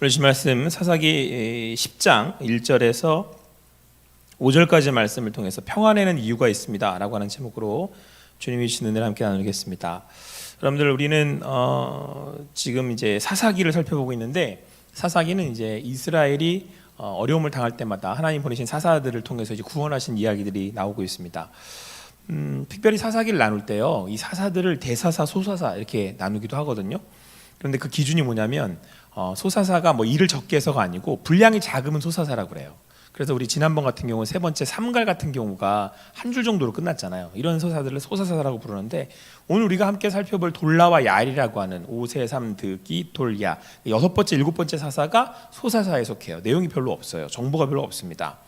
오늘 주 말씀 사사기 10장 1절에서 5절까지 말씀을 통해서 평안에는 이유가 있습니다 라고 하는 제목으로 주님이 주신 은혜를 함께 나누겠습니다. 여러분들, 우리는 지금 이제 사사기를 살펴보고 있는데, 사사기는 이제 이스라엘이 어려움을 당할 때마다 하나님 보내신 사사들을 통해서 이제 구원하신 이야기들이 나오고 있습니다. 특별히 사사기를 나눌 때요, 이 사사들을 대사사, 소사사 이렇게 나누기도 하거든요. 그런데 그 기준이 뭐냐면 소사사가 뭐 일을 적게 해서가 아니고 분량이 작으면 소사사라고 그래요. 그래서 우리 지난번 같은 경우는 세 번째 삼갈 같은 경우가 한 줄 정도로 끝났잖아요. 이런 소사들을 소사사라고 부르는데, 오늘 우리가 함께 살펴볼 돌라와 야일이라고 하는 오세, 삼, 드기, 돌야, 여섯 번째, 일곱 번째 사사가 소사사에 속해요. 내용이 별로 없어요. 정보가 별로 없습니다.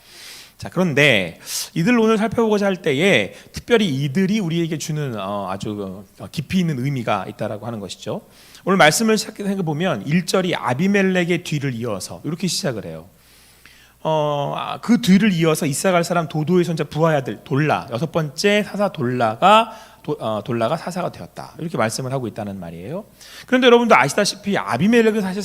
자, 그런데 이들 오늘 살펴보고자 할 때에 특별히 이들이 우리에게 주는 아주 깊이 있는 의미가 있다라고 하는 것이죠. 오늘 말씀을 시작해 보면 1절이 아비멜렉의 뒤를 이어서 이렇게 시작을 해요. 그 뒤를 이어서 이사갈 사람 도도의 손자 부하의 아들 돌라, 여섯 번째 사사 돌라가 사사가 되었다, 이렇게 말씀을 하고 있다는 말이에요. 그런데 여러분도 아시다시피 아비멜렉은 사실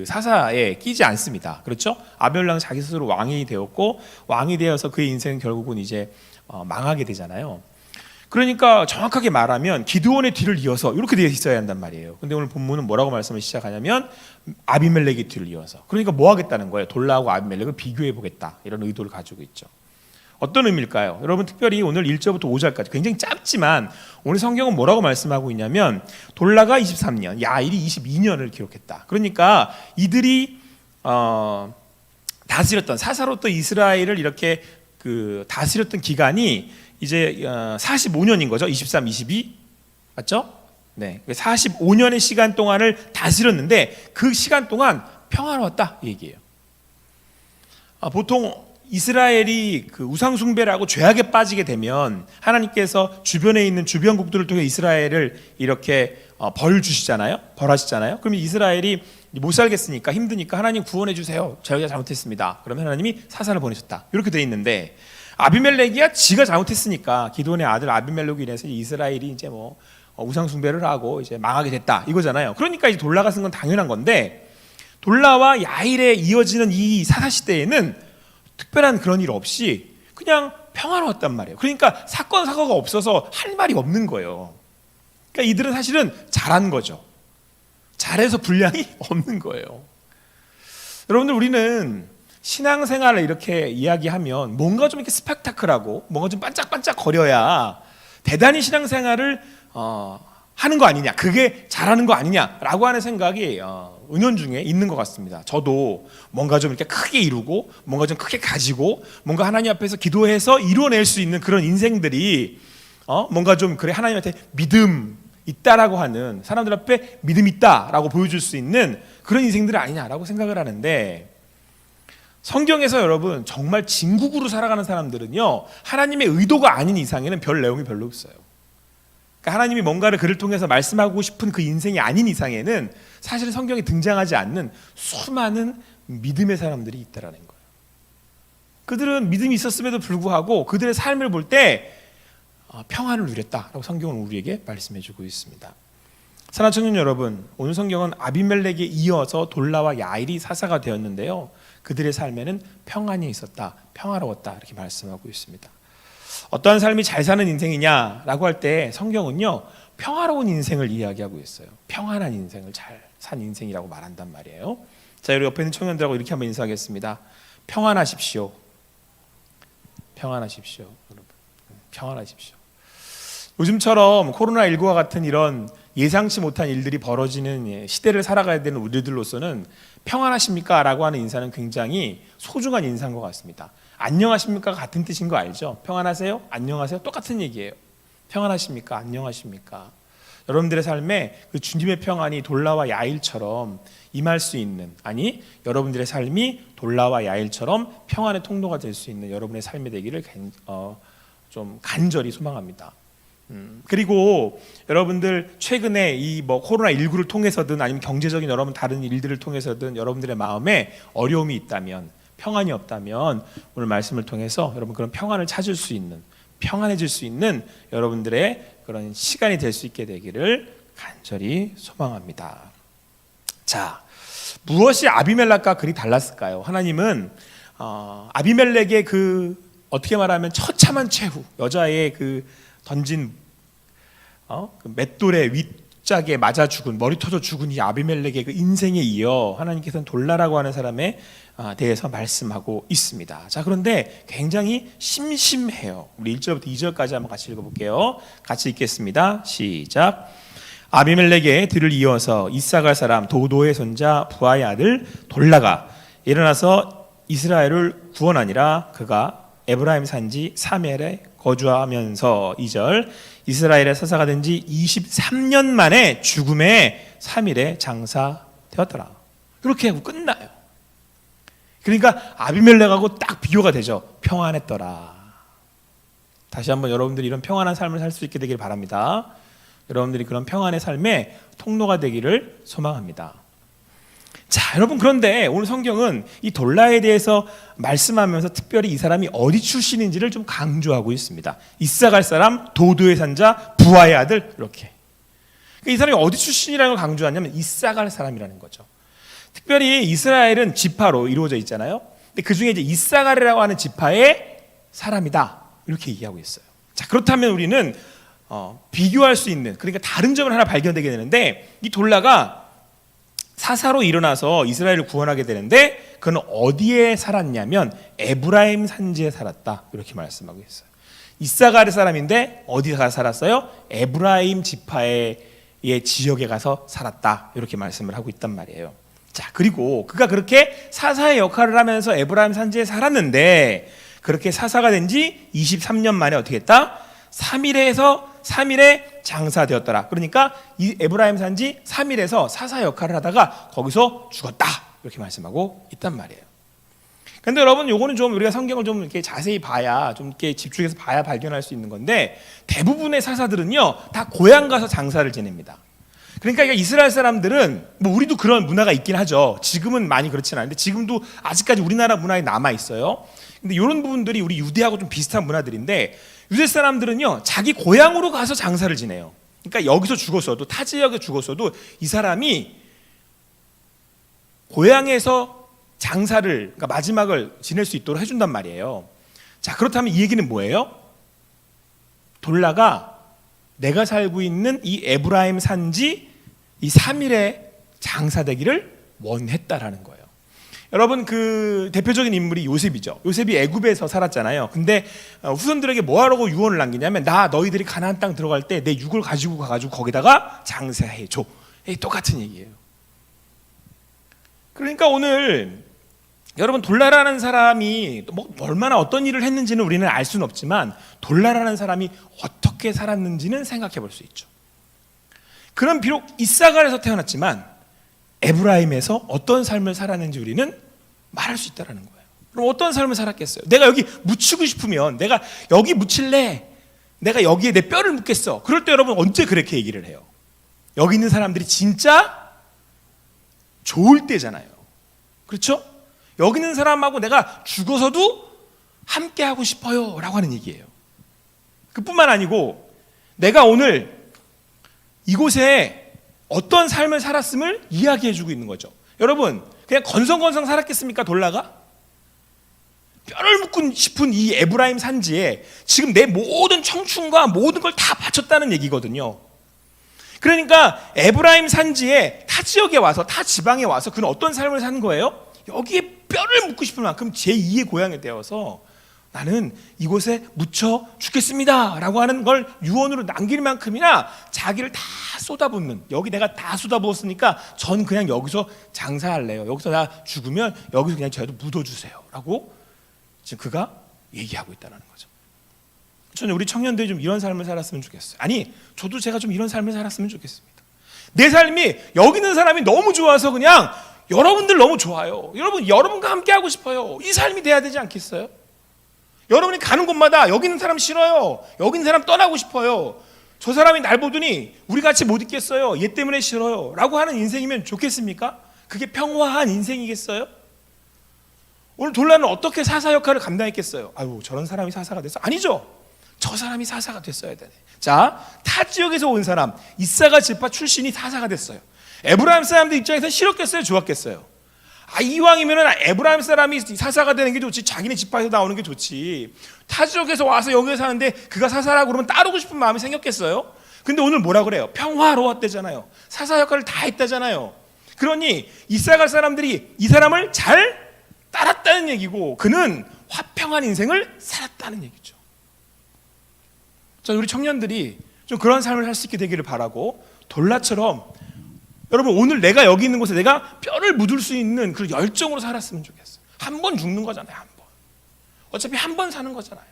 사사에 끼지 않습니다. 그렇죠? 아비멜렉은 자기 스스로 왕이 되었고, 왕이 되어서 그의 인생은 결국은 이제 망하게 되잖아요. 그러니까 정확하게 말하면 기드온의 뒤를 이어서 이렇게 되어 있어야 한단 말이에요. 근데 오늘 본문은 뭐라고 말씀을 시작하냐면 아비멜렉의 뒤를 이어서. 그러니까 뭐 하겠다는 거예요? 돌라하고 아비멜렉을 비교해 보겠다, 이런 의도를 가지고 있죠. 어떤 의미일까요? 여러분, 특별히 오늘 1절부터 5절까지 굉장히 짧지만 오늘 성경은 뭐라고 말씀하고 있냐면 돌라가 23년, 야일이 22년을 기록했다. 그러니까 이들이 다스렸던, 사사로부터 이스라엘을 이렇게 다스렸던 기간이 이제 45년인 거죠. 23, 22 맞죠? 네, 45년의 시간 동안을 다스렸는데 그 시간 동안 평화로웠다, 이 얘기예요. 보통 이스라엘이 그 우상 숭배를 하고 죄악에 빠지게 되면 하나님께서 주변에 있는 주변국들을 통해 이스라엘을 이렇게 벌 주시잖아요. 벌하시잖아요. 그러면 이스라엘이 못 살겠으니까, 힘드니까 하나님 구원해 주세요, 저희가 잘못했습니다. 그러면 하나님이 사사를 보내셨다, 이렇게 돼 있는데, 아비멜렉이야 지가 잘못했으니까 기드온의 아들 아비멜렉으로 인해서 이스라엘이 이제 뭐 우상 숭배를 하고 이제 망하게 됐다, 이거잖아요. 그러니까 이제 돌라가 쓴 건 당연한 건데, 돌라와 야일에 이어지는 이 사사 시대에는 특별한 그런 일 없이 그냥 평화로웠단 말이에요. 그러니까 사건 사고가 없어서 할 말이 없는 거예요. 그러니까 이들은 사실은 잘한 거죠. 잘해서 분량이 없는 거예요. 여러분들, 우리는 신앙생활을 이렇게 이야기하면 뭔가 좀 이렇게 스펙타클하고 뭔가 좀 반짝반짝 거려야 대단히 신앙생활을 하는 거 아니냐, 그게 잘하는 거 아니냐라고 하는 생각이 은연중에 있는 것 같습니다. 저도 뭔가 좀 이렇게 크게 이루고 뭔가 좀 크게 가지고 뭔가 하나님 앞에서 기도해서 이루어낼 수 있는 그런 인생들이 뭔가 좀 그래 하나님한테 믿음 있다라고 하는, 사람들 앞에 믿음 있다라고 보여줄 수 있는 그런 인생들 아니냐라고 생각을 하는데, 성경에서 여러분 정말 진국으로 살아가는 사람들은요, 하나님의 의도가 아닌 이상에는 별 내용이 별로 없어요. 그러니까 하나님이 뭔가를 그를 통해서 말씀하고 싶은 그 인생이 아닌 이상에는 사실 성경에 등장하지 않는 수많은 믿음의 사람들이 있다라는 거예요. 그들은 믿음이 있었음에도 불구하고 그들의 삶을 볼 때 평안을 누렸다라고 성경은 우리에게 말씀해주고 있습니다. 사랑하는 청년 여러분, 오늘 성경은 아비멜렉에 이어서 돌라와 야일이 사사가 되었는데요, 그들의 삶에는 평안이 있었다, 평화로웠다, 이렇게 말씀하고 있습니다. 어떠한 삶이 잘 사는 인생이냐라고 할 때 성경은요, 평화로운 인생을 이야기하고 있어요. 평안한 인생을 잘 산 인생이라고 말한단 말이에요. 자, 우리 옆에 있는 청년들하고 이렇게 한번 인사하겠습니다. 평안하십시오. 평안하십시오, 여러분. 평안하십시오. 요즘처럼 코로나19와 같은 이런 예상치 못한 일들이 벌어지는 시대를 살아가야 되는 우리들로서는 평안하십니까? 라고 하는 인사는 굉장히 소중한 인사인 것 같습니다. 안녕하십니까? 같은 뜻인 거 알죠? 평안하세요? 안녕하세요? 똑같은 얘기예요. 평안하십니까? 안녕하십니까? 여러분들의 삶에 그 주님의 평안이 돌라와 야일처럼 임할 수 있는, 아니 여러분들의 삶이 돌라와 야일처럼 평안의 통로가 될 수 있는 여러분의 삶이 되기를 좀 간절히 소망합니다. 그리고 여러분들 최근에 이 코로나19를 통해서든 아니면 경제적인 여러분 다른 일들을 통해서든 여러분들의 마음에 어려움이 있다면, 평안이 없다면 오늘 말씀을 통해서 여러분 그런 평안을 찾을 수 있는, 평안해질 수 있는 여러분들의 그런 시간이 될 수 있게 되기를 간절히 소망합니다. 자, 무엇이 아비멜렉과 그리 달랐을까요? 하나님은 아비멜렉의 그 어떻게 말하면 처참한 최후, 여자의 그 던진 그 맷돌에 윗짝에 맞아 죽은, 머리 터져 죽은 이 아비멜렉의 그 인생에 이어 하나님께서는 돌라라고 하는 사람에 대해서 말씀하고 있습니다. 자, 그런데 굉장히 심심해요. 우리 1절부터 2절까지 한번 같이 읽어볼게요. 같이 읽겠습니다. 시작. 아비멜렉의 뒤를 이어서 이사갈 사람 도도의 손자 부하의 아들 돌라가 일어나서 이스라엘을 구원하니라. 그가 에브라임 산지 사멜에 거주하면서 2절 이스라엘의 사사가 된 지 23년 만에 죽음의 3일에 장사되었더라. 이렇게 하고 끝나요. 그러니까 아비멜렉하고 딱 비교가 되죠. 평안했더라. 다시 한번 여러분들이 이런 평안한 삶을 살 수 있게 되길 바랍니다. 여러분들이 그런 평안의 삶의 통로가 되기를 소망합니다. 자, 여러분, 그런데 오늘 성경은 이 돌라에 대해서 말씀하면서 특별히 이 사람이 어디 출신인지를 좀 강조하고 있습니다. 이사갈 사람, 도도의 산자, 부하의 아들, 이렇게. 이 사람이 어디 출신이라는 걸 강조하냐면 이사갈 사람이라는 거죠. 특별히 이스라엘은 지파로 이루어져 있잖아요. 근데 그 중에 이제 이사갈이라고 하는 지파의 사람이다, 이렇게 얘기하고 있어요. 자, 그렇다면 우리는 비교할 수 있는, 그러니까 다른 점을 하나 발견되게 되는데, 이 돌라가 사사로 일어나서 이스라엘을 구원하게 되는데 그는 어디에 살았냐면 에브라임 산지에 살았다, 이렇게 말씀하고 있어요. 이사갈의 사람인데 어디 가서 살았어요? 에브라임 지파의 지역에 가서 살았다, 이렇게 말씀을 하고 있단 말이에요. 자, 그리고 그가 그렇게 사사의 역할을 하면서 에브라임 산지에 살았는데 그렇게 사사가 된 지 23년 만에 어떻게 했다? 3일에 장사되었더라. 그러니까 이 에브라임 산지 3일에서 사사 역할을 하다가 거기서 죽었다, 이렇게 말씀하고 있단 말이에요. 근데 여러분, 요거는 좀 우리가 성경을 좀 이렇게 자세히 봐야, 좀 이렇게 집중해서 봐야 발견할 수 있는 건데, 대부분의 사사들은요 다 고향 가서 장사를 지냅니다. 그러니까 이스라엘 사람들은, 뭐 우리도 그런 문화가 있긴 하죠. 지금은 많이 그렇진 않은데 지금도 아직까지 우리나라 문화에 남아 있어요. 근데 이런 부분들이 우리 유대하고 좀 비슷한 문화들인데, 유대 사람들은요 자기 고향으로 가서 장사를 지내요. 그러니까 여기서 죽었어도, 타 지역에 죽었어도 이 사람이 고향에서 장사를, 그러니까 마지막을 지낼 수 있도록 해준단 말이에요. 자, 그렇다면 이 얘기는 뭐예요? 돌라가 내가 살고 있는 이 에브라임 산지 이 3일에 장사되기를 원했다라는 거예요. 여러분, 그 대표적인 인물이 요셉이죠. 요셉이 애굽에서 살았잖아요. 근데 후손들에게 뭐하라고 유언을 남기냐면, 나 너희들이 가나안 땅 들어갈 때 내 육을 가지고 가가지고 거기다가 장사해줘. 똑같은 얘기예요. 그러니까 오늘 여러분, 돌라라는 사람이 뭐 얼마나 어떤 일을 했는지는 우리는 알 수는 없지만 돌라라는 사람이 어떻게 살았는지는 생각해 볼 수 있죠. 그럼 비록 이사갈에서 태어났지만 에브라임에서 어떤 삶을 살았는지 우리는 말할 수 있다는 거예요. 그럼 어떤 삶을 살았겠어요? 내가 여기 묻히고 싶으면 내가 여기 묻힐래, 내가 여기에 내 뼈를 묻겠어. 그럴 때 여러분 언제 그렇게 얘기를 해요? 여기 있는 사람들이 진짜 좋을 때잖아요. 그렇죠? 여기 있는 사람하고 내가 죽어서도 함께 하고 싶어요 라고 하는 얘기예요. 그뿐만 아니고 내가 오늘 이곳에 어떤 삶을 살았음을 이야기해주고 있는 거죠. 여러분, 그냥 건성건성 살았겠습니까? 돌라가? 뼈를 묻고 싶은 이 에브라임 산지에 지금 내 모든 청춘과 모든 걸 다 바쳤다는 얘기거든요. 그러니까 에브라임 산지에 타 지역에 와서, 타 지방에 와서 그는 어떤 삶을 사는 거예요? 여기에 뼈를 묻고 싶을 만큼 제2의 고향에 되어서 나는 이곳에 묻혀 죽겠습니다 라고 하는 걸 유언으로 남길 만큼이나 자기를 다 쏟아붓는, 여기 내가 다 쏟아부었으니까 전 그냥 여기서 장사할래요, 여기서 나 죽으면 여기서 그냥 저희도 묻어주세요 라고 지금 그가 얘기하고 있다는 거죠. 저는 우리 청년들이 좀 이런 삶을 살았으면 좋겠어요. 아니, 저도 제가 좀 이런 삶을 살았으면 좋겠습니다. 내 삶이 여기 있는 사람이 너무 좋아서 그냥 여러분들 너무 좋아요, 여러분과 함께 하고 싶어요, 이 삶이 돼야 되지 않겠어요? 여러분이 가는 곳마다 여기 있는 사람 싫어요, 여기 있는 사람 떠나고 싶어요, 저 사람이 날 보더니 우리 같이 못 있겠어요, 얘 때문에 싫어요 라고 하는 인생이면 좋겠습니까? 그게 평화한 인생이겠어요? 오늘 돌라는 어떻게 사사 역할을 감당했겠어요? 아유, 저런 사람이 사사가 됐어? 아니죠. 저 사람이 사사가 됐어야 되네. 자, 타 지역에서 온 사람, 이사갈 지파 출신이 사사가 됐어요. 에브라임 사람들 입장에서 싫었겠어요, 좋았겠어요? 이왕이면 에브라임 사람이 사사가 되는 게 좋지, 자기네 지파에서 나오는 게 좋지. 타 지역에서 와서 여기에 사는데 그가 사사라고 그러면 따르고 싶은 마음이 생겼겠어요? 근데 오늘 뭐라 그래요? 평화로웠대잖아요. 사사 역할을 다 했다잖아요. 그러니 이사갈 사람들이 이 사람을 잘 따랐다는 얘기고, 그는 화평한 인생을 살았다는 얘기죠. 자, 우리 청년들이 좀 그런 삶을 살 수 있게 되기를 바라고, 돌라처럼 여러분 오늘 내가 여기 있는 곳에 내가 뼈를 묻을 수 있는 그 열정으로 살았으면 좋겠어요. 한 번 죽는 거잖아요. 한 번. 어차피 한 번 사는 거잖아요.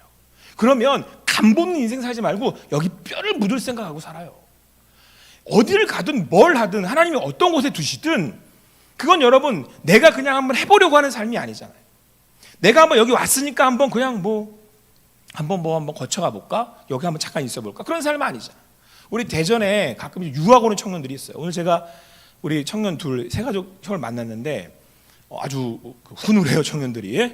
그러면 간보는 인생 살지 말고 여기 뼈를 묻을 생각하고 살아요. 어디를 가든 뭘 하든 하나님이 어떤 곳에 두시든 그건 여러분 내가 그냥 한번 해보려고 하는 삶이 아니잖아요. 내가 한번 여기 왔으니까 한번 그냥 한번 거쳐가 볼까? 여기 한번 잠깐 있어 볼까? 그런 삶은 아니잖아요. 우리 대전에 가끔 유학 오는 청년들이 있어요. 오늘 제가 우리 청년 세 가족 형을 만났는데 아주 훈훈해요. 청년들이. 에?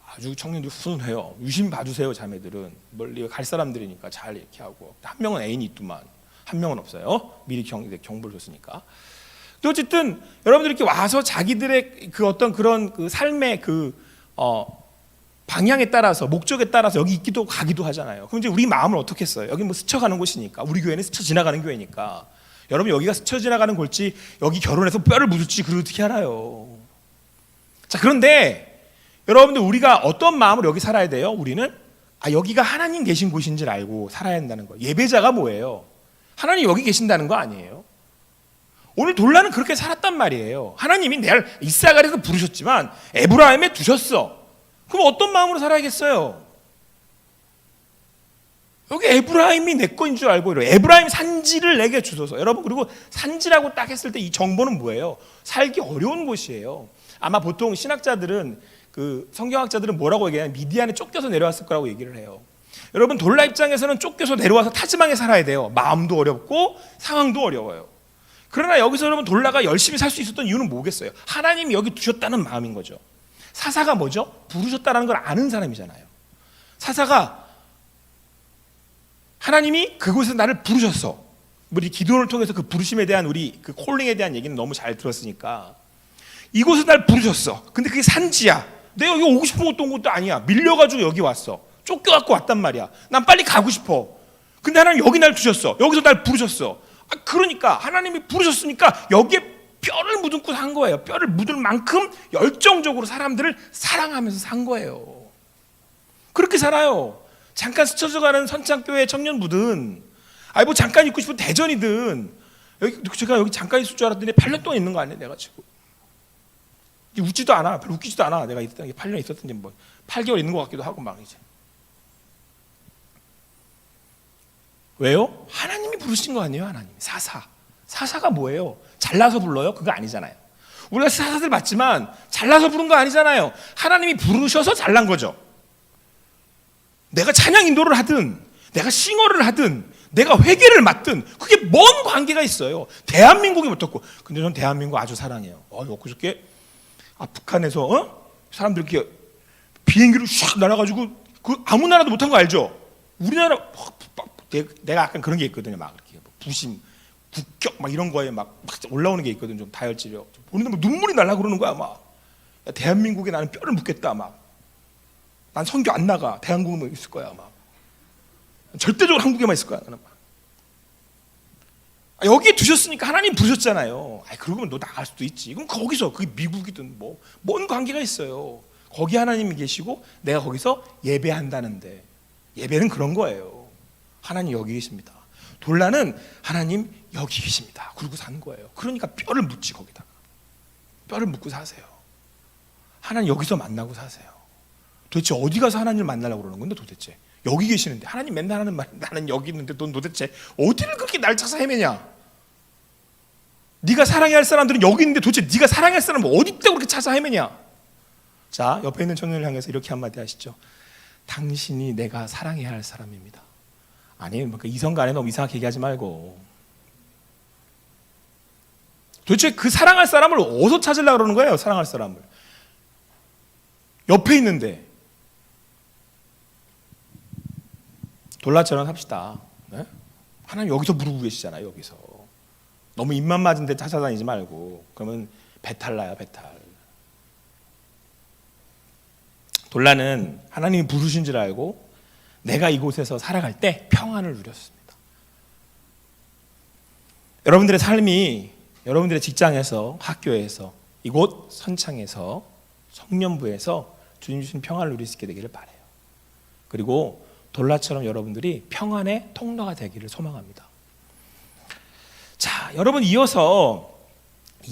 아주 청년들이 훈훈해요. 유심 봐주세요. 자매들은 멀리 갈 사람들이니까 잘 이렇게 하고. 한 명은 애인이 있더만 한 명은 없어요. 미리 경보를 줬으니까. 또 어쨌든 여러분들이 이렇게 와서 자기들의 그 어떤 그런 그 삶의 방향에 따라서, 목적에 따라서 여기 있기도 가기도 하잖아요. 그럼 이제 우리 마음을 어떻게 써요? 여기 뭐 스쳐가는 곳이니까, 우리 교회는 스쳐 지나가는 교회니까. 여러분 여기가 스쳐 지나가는 골지 여기 결혼해서 뼈를 묻을지 그걸 어떻게 알아요? 자, 그런데 여러분들 우리가 어떤 마음으로 여기 살아야 돼요? 우리는 여기가 하나님 계신 곳인 줄 알고 살아야 한다는 거예요. 예배자가 뭐예요? 하나님 여기 계신다는 거 아니에요? 오늘 돌라는 그렇게 살았단 말이에요. 하나님이 내가 이사갈에서 부르셨지만 에브라임에 두셨어. 그럼 어떤 마음으로 살아야겠어요? 여기 에브라임이 내 거인 줄 알고, 에브라임 산지를 내게 주소서. 여러분, 그리고 산지라고 딱 했을 때 이 정보는 뭐예요? 살기 어려운 곳이에요. 아마 보통 신학자들은, 성경학자들은 뭐라고 얘기하냐면 미디안에 쫓겨서 내려왔을 거라고 얘기를 해요. 여러분, 돌라 입장에서는 쫓겨서 내려와서 타즈망에 살아야 돼요. 마음도 어렵고 상황도 어려워요. 그러나 여기서 여러분 돌라가 열심히 살 수 있었던 이유는 뭐겠어요? 하나님이 여기 두셨다는 마음인 거죠. 사사가 뭐죠? 부르셨다는 걸 아는 사람이잖아요. 사사가 하나님이 그곳에서 나를 부르셨어. 우리 기도를 통해서 그 부르심에 대한 우리 그 콜링에 대한 얘기는 너무 잘 들었으니까 이곳에서 날 부르셨어. 근데 그게 산지야. 내가 여기 오고 싶은 것도 온 것도 아니야. 밀려가지고 여기 왔어. 쫓겨갖고 왔단 말이야. 난 빨리 가고 싶어. 근데 하나님 여기 날 두셨어. 여기서 날 부르셨어. 그러니까 하나님이 부르셨으니까 여기에 뼈를 묻고 산 거예요. 뼈를 묻을 만큼 열정적으로 사람들을 사랑하면서 산 거예요. 그렇게 살아요. 잠깐 스쳐져가는 선창교회 청년부든 뭐 잠깐 있고 싶은 대전이든 제가 여기 잠깐 있을 줄 알았더니 8년 동안 있는 거 아니에요. 내가 지금 웃지도 않아. 별로 웃기지도 않아. 내가 있었던 게 8년 있었던지 8개월 있는 것 같기도 하고 막 이제. 왜요? 하나님이 부르신 거 아니에요. 하나님. 사사가 뭐예요? 잘나서 불러요? 그거 아니잖아요. 우리가 사사들 맞지만 잘나서 부른 거 아니잖아요. 하나님이 부르셔서 잘난 거죠. 내가 찬양 인도를 하든 내가 싱어를 하든 내가 회개를 맡든 그게 뭔 관계가 있어요. 대한민국이 어떻고. 근데 저는 대한민국 아주 사랑해요. 엊그저께 북한에서 사람들 이렇게 비행기로 샥 날아가지고 아무 나라도 못한 거 알죠? 우리나라 내가 약간 그런 게 있거든요. 막 이렇게 부심, 국격 막 이런 거에 막 올라오는 게 있거든. 좀 다혈질이요. 보는데 막 눈물이 날라 그러는 거야. 막 대한민국에 나는 뼈를 묻겠다. 막 난 선교 안 나가. 대한민국만 있을 거야. 막 절대적으로 한국에만 있을 거야. 나는 막. 여기에 두셨으니까 하나님 부르셨잖아요. 그러면 너 나갈 수도 있지. 그럼 거기서 그게 미국이든 뭔 관계가 있어요. 거기 하나님이 계시고 내가 거기서 예배한다는데 예배는 그런 거예요. 하나님 여기 계십니다. 돌라는 하나님 여기 계십니다. 그러고 산 거예요. 그러니까 뼈를 묻지. 거기다가 뼈를 묻고 사세요. 하나님 여기서 만나고 사세요. 도대체 어디 가서 하나님을 만나려고 그러는 건데 도대체 여기 계시는데 하나님 맨날 하는 말 나는 여기 있는데 넌 도대체 어디를 그렇게 날 찾아서 헤매냐. 네가 사랑해야 할 사람들은 여기 있는데 도대체 네가 사랑할 사람은 어디 있다고 그렇게 찾아 헤매냐. 자, 옆에 있는 청년을 향해서 이렇게 한마디 하시죠. 당신이 내가 사랑해야 할 사람입니다. 아니 이성 간에 너무 이상하게 얘기하지 말고 도대체 그 사랑할 사람을 어디서 찾으려고 그러는 거예요. 사랑할 사람을 옆에 있는데. 돌라처럼 합시다. 네? 하나님 여기서 부르고 계시잖아요. 여기서 너무 입만 맞은 데 찾아다니지 말고. 그러면 배탈 나요, 배탈. 돌라는 하나님이 부르신 줄 알고 내가 이곳에서 살아갈 때 평안을 누렸습니다. 여러분들의 삶이 여러분들의 직장에서, 학교에서, 이곳 선창에서, 성년부에서 주님 주신 평안을 누릴 수 있게 되기를 바라요. 그리고 돌라처럼 여러분들이 평안의 통로가 되기를 소망합니다. 자, 여러분, 이어서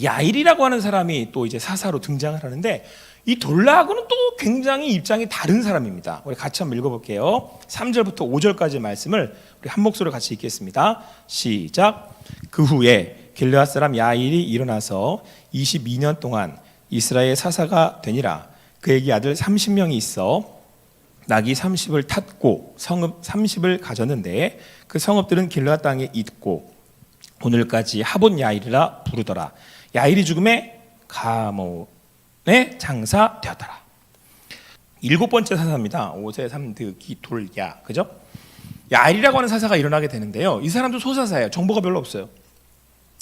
야일이라고 하는 사람이 또 이제 사사로 등장을 하는데, 이 돌라하고는 또 굉장히 입장이 다른 사람입니다. 우리 같이 한번 읽어볼게요. 3절부터 5절까지 말씀을 우리 한 목소리로 같이 읽겠습니다. 시작. 그 후에 길르앗 사람 야일이 일어나서 22년 동안 이스라엘 사사가 되니라. 그에게 아들 30명이 있어 낙이 30을 탔고 성읍 30을 가졌는데 그 성읍들은 길르앗 땅에 있고 오늘까지 하본 야일이라 부르더라. 야일이 죽음에 가모의 장사되었더라. 7번째 사사입니다. 5세 3득이 돌야, 그죠? 야일이라고 하는 사사가 일어나게 되는데요. 이 사람도 소사사예요. 정보가 별로 없어요.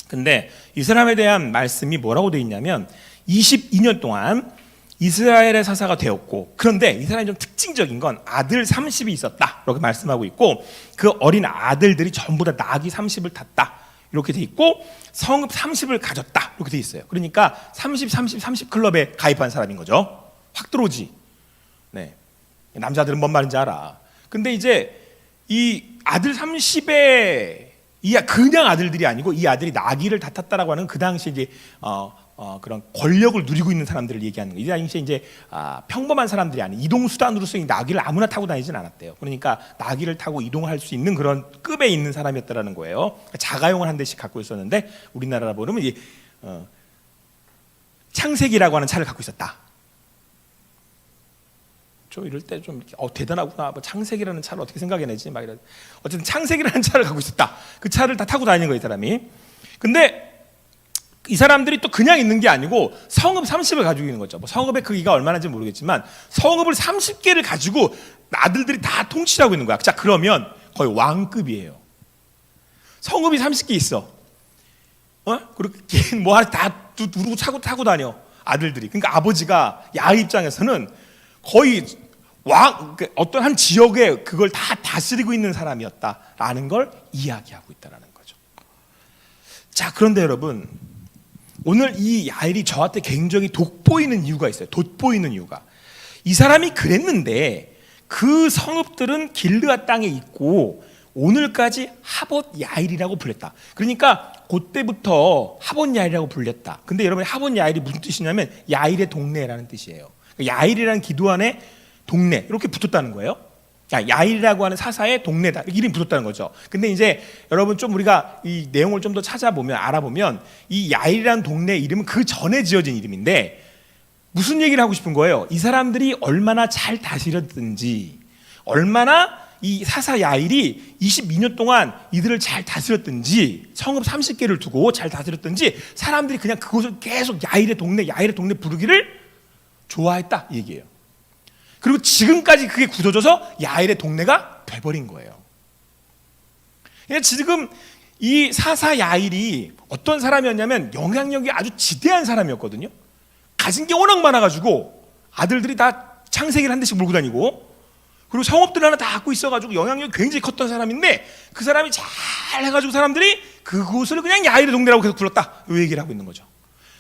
근데 이 사람에 대한 말씀이 뭐라고 되어 있냐면 22년 동안 이스라엘의 사사가 되었고, 그런데 이 사람이 좀 특징적인 건 아들 30이 있었다 이렇게 말씀하고 있고, 그 어린 아들들이 전부 다 낙이 30을 탔다 이렇게 돼 있고, 성읍 30을 가졌다 이렇게 돼 있어요. 그러니까 30 클럽에 가입한 사람인 거죠. 확 들어오지. 네, 남자들은 뭔 말인지 알아. 근데 이제 이 아들 30의 그냥 아들들이 아니고 이 아들이 나귀를 다 탔다라고 하는 그 당시 이제 그런 권력을 누리고 있는 사람들을 얘기하는 거예요. 이 당시에 이제 평범한 사람들이 아닌 이동 수단으로서 이 나귀를 아무나 타고 다니진 않았대요. 그러니까 나귀를 타고 이동할 수 있는 그런 급에 있는 사람이었다라는 거예요. 자가용을 한 대씩 갖고 있었는데 우리나라로 보면 이제 창세기라고 하는 차를 갖고 있었다. 저 이럴 때 좀 대단하구나. 뭐 창세기라는 차를 어떻게 생각해내지? 막 이런. 어쨌든 창세기라는 차를 갖고 있었다. 그 차를 다 타고 다니는 거예요, 이 사람이. 근데 이 사람들이 또 그냥 있는 게 아니고 성읍 30을 가지고 있는 거죠. 뭐 성읍의 크기가 얼마나인지 모르겠지만 성읍을 30개를 가지고 아들들이 다 통치를 하고 있는 거야. 자, 그러면 거의 왕급이에요. 성읍이 30개 있어. 그렇게 뭐 하나 다 두르고 타고 다녀, 아들들이. 그러니까 아버지가 야의 입장에서는 거의 어떤 한 지역에 그걸 다 다스리고 있는 사람이었다라는 걸 이야기하고 있다라는 거죠. 자, 그런데 여러분, 오늘 이 야일이 저한테 굉장히 돋보이는 이유가 있어요. 돋보이는 이유가, 이 사람이 그랬는데 그 성읍들은 길르앗 땅에 있고 오늘까지 하봇 야일이라고 불렸다. 그러니까 그때부터 하봇 야일이라고 불렸다. 근데 여러분, 하봇 야일이 무슨 뜻이냐면 야일의 동네라는 뜻이에요. 야일이라는 기도안에 동네 이렇게 붙었다는 거예요. 야일이라고 하는 사사의 동네다, 이름이 붙었다는 거죠. 근데 이제 여러분, 좀 우리가 이 내용을 좀 더 찾아보면, 알아보면 이 야일이라는 동네 이름은 그 전에 지어진 이름인데 무슨 얘기를 하고 싶은 거예요? 이 사람들이 얼마나 잘 다스렸든지, 얼마나 이 사사 야일이 22년 동안 이들을 잘 다스렸든지, 성읍 30개를 두고 잘 다스렸든지 사람들이 그냥 그곳을 계속 야일의 동네 부르기를 좋아했다, 이 얘기예요. 그리고 지금까지 그게 굳어져서 야일의 동네가 돼버린 거예요. 그러니까 지금 이 사사 야일이 어떤 사람이었냐면 영향력이 아주 지대한 사람이었거든요. 가진 게 워낙 많아가지고 아들들이 다 창세기를 한 대씩 몰고 다니고, 그리고 성읍들 하나 다 갖고 있어가지고 영향력이 굉장히 컸던 사람인데, 그 사람이 잘 해가지고 사람들이 그곳을 그냥 야일의 동네라고 계속 불렀다, 이 얘기를 하고 있는 거죠.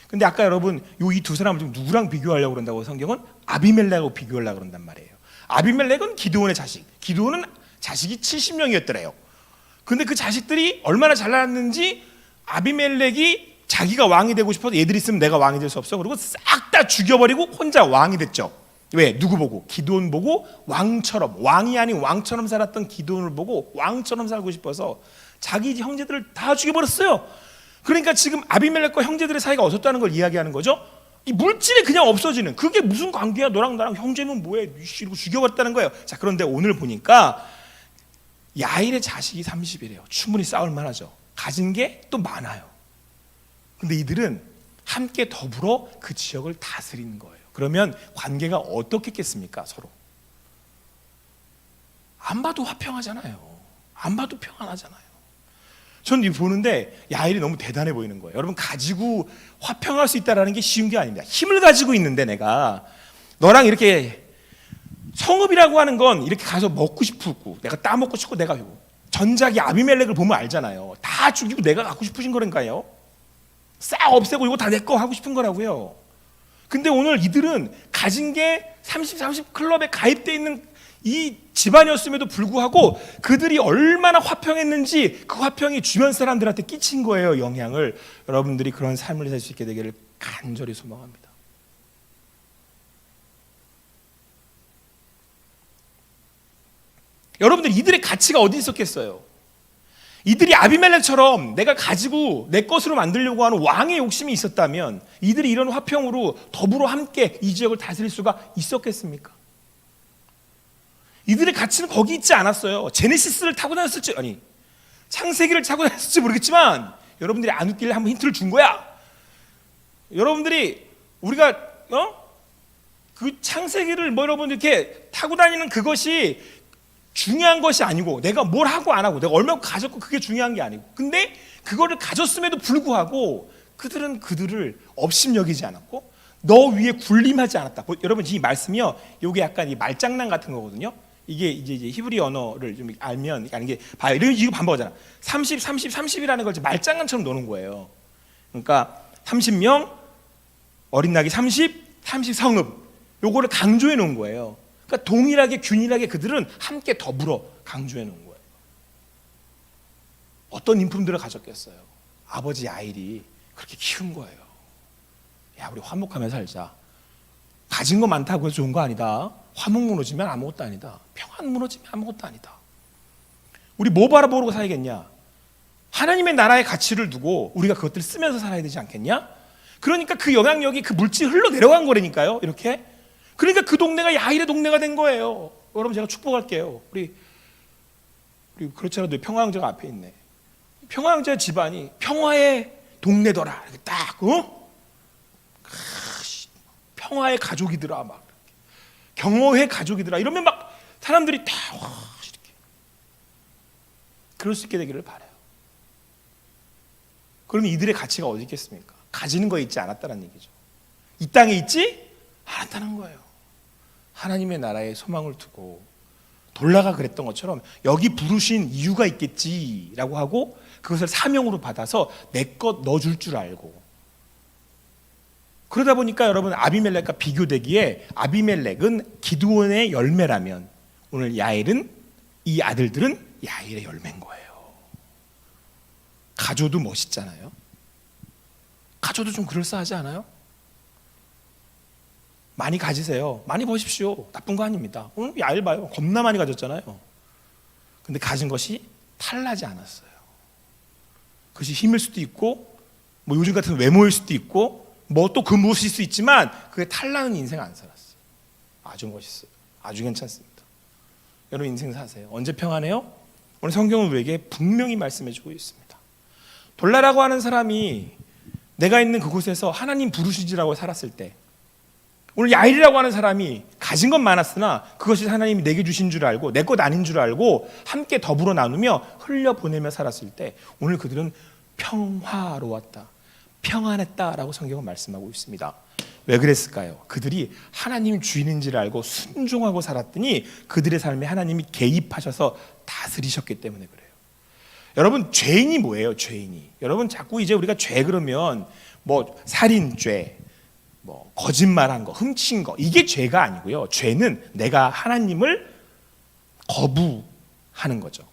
근데 아까 여러분, 이 두 사람을 지금 누구랑 비교하려고 그런다고 성경은? 아비멜렉하고 비교하려고 그런단 말이에요. 아비멜렉은 기드온의 자식, 기드온은 자식이 70명이었더래요. 근데 그 자식들이 얼마나 잘났는지 아비멜렉이 자기가 왕이 되고 싶어서 얘들이 있으면 내가 왕이 될 수 없어, 그리고 싹 다 죽여버리고 혼자 왕이 됐죠. 왜? 누구 보고? 기드온 보고 왕처럼, 왕이 아닌 왕처럼 살았던 기드온을 보고 왕처럼 살고 싶어서 자기 형제들을 다 죽여버렸어요. 그러니까 지금 아비멜렉과 형제들의 사이가 어떻다는 걸 이야기하는 거죠. 이 물질이 그냥 없어지는, 그게 무슨 관계야, 너랑 나랑 형제는 뭐해, 이러고 죽여버렸다는 거예요. 자, 그런데 오늘 보니까 야일의 자식이 30이래요. 충분히 싸울 만하죠. 가진 게 또 많아요. 근데 이들은 함께 더불어 그 지역을 다스리는 거예요. 그러면 관계가 어떻겠습니까? 서로 안 봐도 화평하잖아요. 안 봐도 평안하잖아요. 전 이 보는데 야일이 너무 대단해 보이는 거예요. 여러분, 가지고 화평할 수 있다는 게 쉬운 게 아닙니다. 힘을 가지고 있는데 내가 너랑 이렇게 성읍이라고 하는 건 이렇게 가서 먹고 싶고 내가 따먹고 싶고 내가 전작이 아비멜렉을 보면 알잖아요. 다 죽이고 내가 갖고 싶으신 거라니까요. 싹 없애고 이거 다 내 거 하고 싶은 거라고요. 근데 오늘 이들은 가진 게 30 클럽에 가입되어 있는 이 집안이었음에도 불구하고 그들이 얼마나 화평했는지 그 화평이 주변 사람들한테 끼친 거예요. 영향을. 여러분들이 그런 삶을 살 수 있게 되기를 간절히 소망합니다. 여러분들, 이들의 가치가 어디 있었겠어요? 이들이 아비멜렉처럼 내가 가지고 내 것으로 만들려고 하는 왕의 욕심이 있었다면 이들이 이런 화평으로 더불어 함께 이 지역을 다스릴 수가 있었겠습니까? 이들의 가치는 거기 있지 않았어요. 제네시스를 타고 다녔을지, 아니 창세기를 타고 다녔을지 모르겠지만 여러분들이 안 웃길래 한번 힌트를 준 거야. 여러분들이 우리가 그 창세기를 여러분 이렇게 타고 다니는 그것이 중요한 것이 아니고 내가 뭘 하고 안 하고 내가 얼마나 가졌고 그게 중요한 게 아니고, 근데 그거를 가졌음에도 불구하고 그들은 그들을 업신여기지 않았고 너 위에 군림하지 않았다. 여러분, 이 말씀이요, 이게 약간 이 말장난 같은 거거든요. 이게 이제 히브리 언어를 좀 알면 이게 봐요. 이거 반복하잖아. 30, 30, 30이라는 걸 말장난처럼 노는 거예요. 그러니까 30명, 어린 낙이 30 성읍, 요거를 강조해 놓은 거예요. 그러니까 동일하게 균일하게 그들은 함께 더불어 강조해 놓은 거예요. 어떤 인품들을 가졌겠어요? 아버지 야일이 그렇게 키운 거예요. 야, 우리 화목하며 살자. 가진 거 많다고 해서 좋은 거 아니다. 화목 무너지면 아무것도 아니다. 평안 무너지면 아무것도 아니다. 우리 뭐 바라보고 살겠냐? 하나님의 나라의 가치를 두고 우리가 그것들을 쓰면서 살아야 되지 않겠냐? 그러니까 그 영향력이 그 물질이 흘러내려간 거라니까요. 이렇게. 그러니까 그 동네가 야일의 동네가 된 거예요. 여러분, 제가 축복할게요. 우리 그렇지 않아도 평화형제가 앞에 있네. 평화형제 집안이 평화의 동네더라. 이렇게 딱 평화의 가족이더라, 막 경호의 가족이더라. 이러면 막 사람들이 다 이렇게 그럴 수 있게 되기를 바라요. 그러면 이들의 가치가 어디 있겠습니까? 가지는 거에 있지 않았다는 얘기죠. 이 땅에 있지 않았다는 거예요. 하나님의 나라에 소망을 두고 돌라가 그랬던 것처럼 여기 부르신 이유가 있겠지라고 하고 그것을 사명으로 받아서 내 것 넣어줄 줄 알고, 그러다 보니까 여러분, 아비멜렉과 비교되기에 아비멜렉은 기드온의 열매라면 오늘 야일은, 이 아들들은 야일의 열매인 거예요. 가져도 멋있잖아요. 가져도 좀 그럴싸하지 않아요? 많이 가지세요. 많이 버십시오. 나쁜 거 아닙니다. 오늘 야일 봐요. 겁나 많이 가졌잖아요. 근데 가진 것이 탈나지 않았어요. 그것이 힘일 수도 있고 요즘 같은 외모일 수도 있고 또 그 무엇일 수 있지만 그게 탈나는 인생 안 살았어요. 아주 멋있어요. 아주 괜찮습니다. 여러분, 인생 사세요. 언제 평안해요? 오늘 성경은 우리에게 분명히 말씀해주고 있습니다. 돌라라고 하는 사람이 내가 있는 그곳에서 하나님 부르시지라고 살았을 때, 오늘 야일이라고 하는 사람이 가진 건 많았으나 그것이 하나님이 내게 주신 줄 알고 내 것 아닌 줄 알고 함께 더불어 나누며 흘려보내며 살았을 때 오늘 그들은 평화로웠다, 평안했다라고 성경은 말씀하고 있습니다. 왜 그랬을까요? 그들이 하나님 주인인지를 알고 순종하고 살았더니 그들의 삶에 하나님이 개입하셔서 다스리셨기 때문에 그래요. 여러분, 죄인이 뭐예요? 죄인이, 여러분, 자꾸 이제 우리가 죄 그러면 살인죄, 거짓말한 거, 훔친 거, 이게 죄가 아니고요. 죄는 내가 하나님을 거부하는 거죠.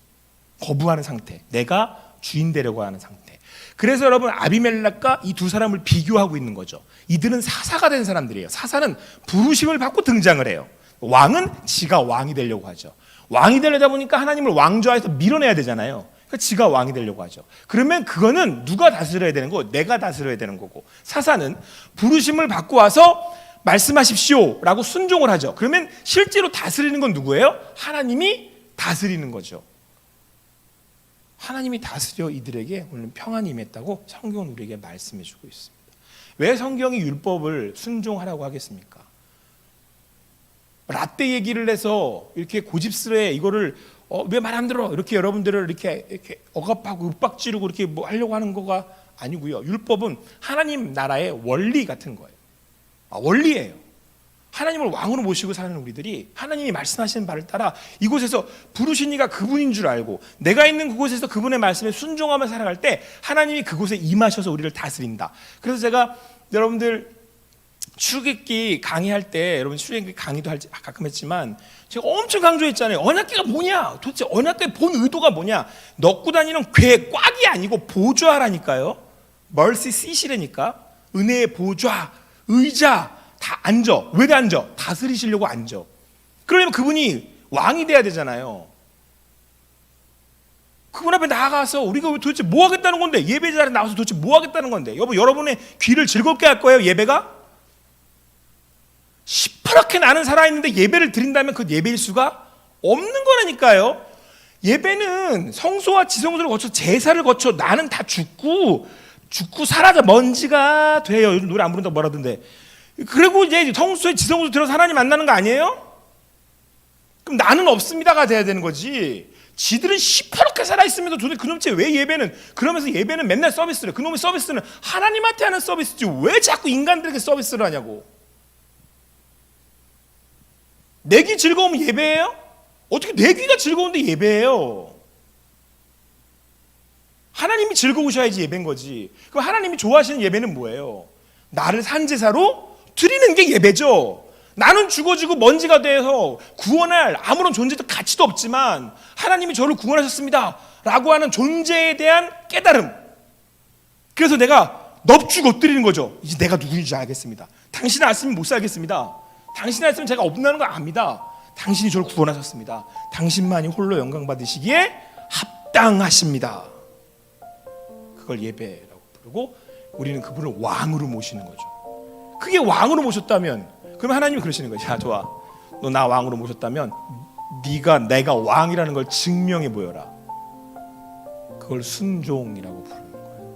거부하는 상태, 내가 주인 되려고 하는 상태. 그래서 여러분, 아비멜렉과 이 두 사람을 비교하고 있는 거죠. 이들은 사사가 된 사람들이에요. 사사는 부르심을 받고 등장을 해요. 왕은 지가 왕이 되려고 하죠. 왕이 되려다 보니까 하나님을 왕좌에서 밀어내야 되잖아요. 그러니까 지가 왕이 되려고 하죠. 그러면 그거는 누가 다스려야 되는 거고? 내가 다스려야 되는 거고. 사사는 부르심을 받고 와서 말씀하십시오 라고 순종을 하죠. 그러면 실제로 다스리는 건 누구예요? 하나님이 다스리는 거죠. 하나님이 다스려 이들에게 오늘 평안이 임했다고 성경은 우리에게 말씀해 주고 있습니다. 왜 성경이 율법을 순종하라고 하겠습니까? 라떼 얘기를 해서 이렇게 고집스레 이거를 왜 말 안 들어? 이렇게 여러분들을 이렇게 억압하고 윽박지르고 이렇게 뭐 하려고 하는 거가 아니고요. 율법은 하나님 나라의 원리 같은 거예요. 원리예요. 하나님을 왕으로 모시고 사는 우리들이 하나님이 말씀하시는 바를 따라 이곳에서 부르신 이가 그분인 줄 알고 내가 있는 그곳에서 그분의 말씀에 순종하며 살아갈 때 하나님이 그곳에 임하셔서 우리를 다스린다. 그래서 제가 여러분들 출애굽기 강의할 때 여러분 출애굽기 강의도 가끔 했지만 제가 엄청 강조했잖아요. 언약궤가 뭐냐? 도대체 언약궤의 본 의도가 뭐냐? 넣고 다니는 궤 꽉이 아니고 보좌라니까요. mercy seat이라니까. 은혜의 보좌, 의자 다 앉아. 왜 앉아? 다스리시려고 앉아. 그러려면 그분이 왕이 돼야 되잖아요. 그분 앞에 나아가서 우리가 도대체 뭐 하겠다는 건데, 예배 자리에 나와서 도대체 뭐 하겠다는 건데, 여러분의 귀를 즐겁게 할 거예요, 예배가? 시퍼렇게 나는 살아있는데 예배를 드린다면 그 예배일 수가 없는 거라니까요. 예배는 성소와 지성소를 거쳐 제사를 거쳐 나는 다 죽고 사라져 먼지가 돼요. 요즘 노래 안 부른다고 뭐라던데. 그리고 이제 성소에 지성소 들어서 하나님 만나는 거 아니에요? 그럼 나는 없습니다가 돼야 되는 거지. 지들은 시퍼렇게 살아있으면서 도대체 그놈째 왜 예배는, 그러면서 예배는 맨날 서비스를, 그놈의 서비스는 하나님한테 하는 서비스지 왜 자꾸 인간들에게 서비스를 하냐고. 내 귀 즐거우면 예배예요? 어떻게 내 귀가 즐거운데 예배예요? 하나님이 즐거우셔야지 예배인 거지. 그럼 하나님이 좋아하시는 예배는 뭐예요? 나를 산제사로 드리는 게 예배죠. 나는 죽어지고 먼지가 돼서 구원할 아무런 존재도 가치도 없지만 하나님이 저를 구원하셨습니다 라고 하는 존재에 대한 깨달음. 그래서 내가 넙죽 엎드리는 거죠. 이제 내가 누구인지 알겠습니다. 당신 알았으면 못 살겠습니다. 당신이 알았으면 제가 없는다는 거 압니다. 당신이 저를 구원하셨습니다. 당신만이 홀로 영광 받으시기에 합당하십니다. 그걸 예배라고 부르고 우리는 그분을 왕으로 모시는 거죠. 그게 왕으로 모셨다면 그러면 하나님이 그러시는 거죠. 야, 좋아. 너 나 왕으로 모셨다면 네가 내가 왕이라는 걸 증명해 보여라. 그걸 순종이라고 부르는 거예요.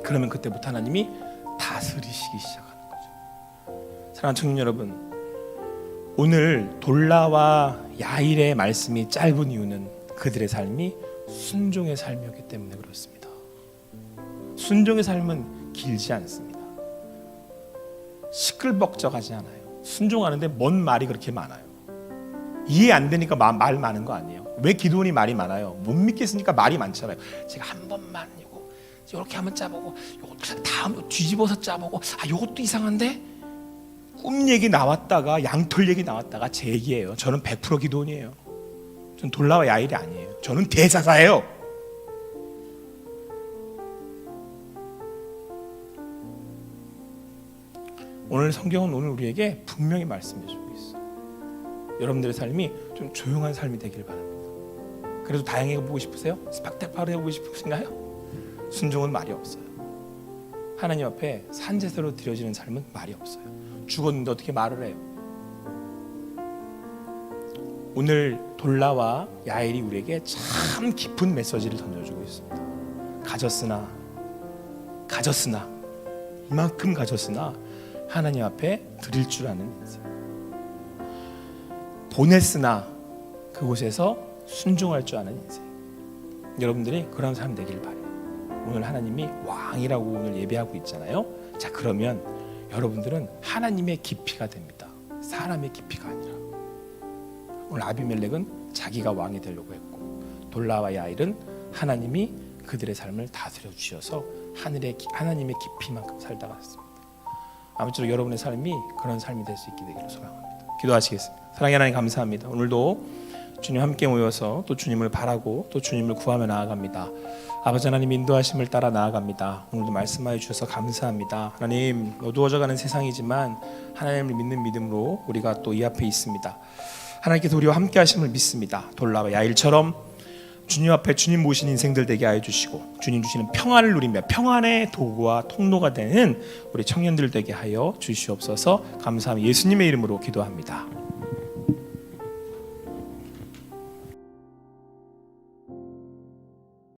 그러면 그때부터 하나님이 다스리시기 시작하는 거죠. 사랑하는 청년 여러분, 오늘 돌라와 야일의 말씀이 짧은 이유는 그들의 삶이 순종의 삶이었기 때문에 그렇습니다. 순종의 삶은 길지 않습니다. 시끌벅적하지 않아요. 순종하는데 뭔 말이 그렇게 많아요. 이해 안 되니까 말 많은 거 아니에요. 왜 기도원이 말이 많아요? 못 믿겠으니까 말이 많잖아요. 제가 한 번만 이렇게 한번 짜보고 요것도 다음 뒤집어서 짜보고 요것도 이상한데? 꿈 얘기 나왔다가 양털 얘기 나왔다가 제 얘기예요. 저는 100% 기도원이에요. 저는 돌라와 야일이 아니에요. 저는 대사사예요. 오늘 성경은 오늘 우리에게 분명히 말씀해주고 있어요. 여러분들의 삶이 좀 조용한 삶이 되길 바랍니다. 그래도 다양하게 보고 싶으세요? 스팍테파로 해보고 싶으신가요? 순종은 말이 없어요. 하나님 앞에 산제사로 드려지는 삶은 말이 없어요. 죽었는데 어떻게 말을 해요? 오늘 돌라와 야일이 우리에게 참 깊은 메시지를 던져주고 있습니다. 가졌으나 이만큼 가졌으나 하나님 앞에 드릴 줄 아는 인생. 보냈으나 그곳에서 순종할 줄 아는 인생. 여러분들이 그런 삶 되길 바래요. 오늘 하나님이 왕이라고 오늘 예배하고 있잖아요. 자, 그러면 여러분들은 하나님의 깊이가 됩니다. 사람의 깊이가 아니라. 오늘 아비멜렉은 자기가 왕이 되려고 했고, 돌라와 야일은 하나님이 그들의 삶을 다스려 주셔서 하나님의 깊이만큼 살다 갔습니다. 아무쪼록 여러분의 삶이 그런 삶이 될 수 있게 되기를 소망합니다. 기도하시겠습니다. 사랑의 하나님 감사합니다. 오늘도 주님 함께 모여서 또 주님을 바라고 또 주님을 구하며 나아갑니다. 아버지 하나님 인도하심을 따라 나아갑니다. 오늘도 말씀하여 주셔서 감사합니다. 하나님, 어두워져가는 세상이지만 하나님을 믿는 믿음으로 우리가 또 이 앞에 있습니다. 하나님께서 우리와 함께 하심을 믿습니다. 돌라와 야일처럼 주님 앞에 주님 모신 인생들 되게 하여 주시고 주님 주시는 평안을 누리며 평안의 도구와 통로가 되는 우리 청년들 되게 하여 주시옵소서. 감사하며 예수님의 이름으로 기도합니다.